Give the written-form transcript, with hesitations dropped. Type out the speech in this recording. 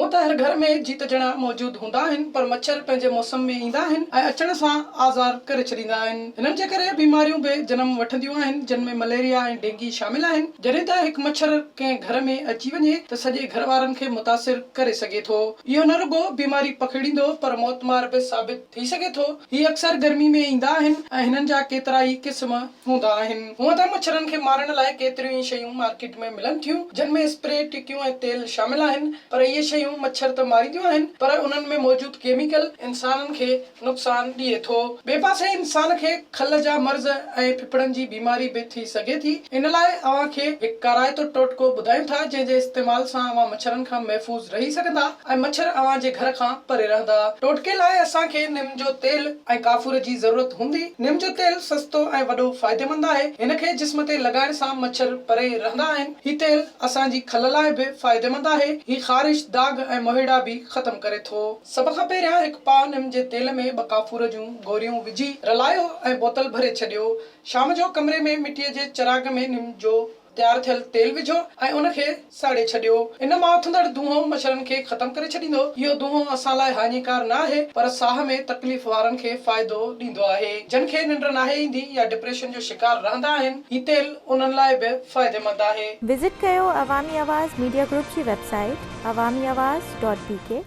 हूं त हर घर में जीत ॼणा मौजूद हूंदा आहिनि, पर मच्छर पंहिंजे मौसम में ईंदा आहिनि ऐं अचण सां आज़ार करे छॾींदा आहिनि। हिननि जे करे बीमारियूं बि जनम वठंदियूं आहिनि, जिन में मलेरिया ऐं डेंगी शामिल आहिनि। जॾहिं त हिकु मच्छर कंहिं घर में अची वञे त सॼे घर वारनि खे मुतासिर करे सघे थो। इहो न रुगो बीमारी पकड़ींदो पर मौतमार बि साबित थी सघे थो। ही अक्सर गर्मी में ईंदा आहिनि ऐं हिननि जा केतिरा ई क़िस्म हूंदा आहिनि। हूअं त मच्छरनि खे मारण लाइ केतिरियूं ई शयूं मार्केट में मिलनि थियूं, जिन में स्प्रे, टिकियूं ऐं तेल शामिल आहिनि, पर इहे शयूं मच्छर त मारींदियूं आहिनि, पर उन्हनि में मौजूद केमिकल इंसाननि खे नुक़सान ॾिए थो। ॿिए पासे इंसान खे खल जा मर्ज़ ऐं फिफड़नि जी बीमारी बि थी सघे थी। इन लाइ अव्हां खे हिकु काराइतो टोटको ॿुधायूं था, जंहिं जे इस्तेमाल सां अव्हां मच्छरनि खां महफ़ूज़ रही सघंदा ऐं मच्छर अव्हां जे घर खां परे रहंदा। टोटके लाइ असांखे निम जो तेल ऐं काफूर जी ज़रूरत हूंदी। निम जो तेल सस्तो ऐं वॾो फ़ाइदेमंद आहे। हिन खे जिस्म ते लॻाइण सां मच्छर परे रहंदा आहिनि। ही तेल असांजी खल लाइ बि फ़ाइदेमंद आहे। ही ख़ारिश, दाग ऐं मोहिड़ा बि ख़तम करे थो। सभ खां पहिरियां हिकु पाउ निम जे तेल में 2 काफूर जूं गोरियूं विझी रलायो ऐं बोतल भरे छॾियो। शाम जो कमरे में मिटीअ जे चिराग में निम जो तैयार थियल तेल विझो ऐं उन खे साड़े छॾियो। इन मां उथंदड़ धुओं मच्छरनि खे ख़तम करे छॾींदो। इहो धुओं असां लाइ हानिकार न आहे, पर साह में तकलीफ़ वारनि खे फ़ाइदो ॾींदो आहे। जिन खे निंड नाहे ईंदी या डिप्रेशन जो शिकार रहंदा आहिनि, ही तेल उन्हनि लाइ बि फ़ाइदेमंद आहे। विज़िट कयो अवामी आवाज़ मीडिया ग्रुप जी वेबसाइट awamiawaz.pk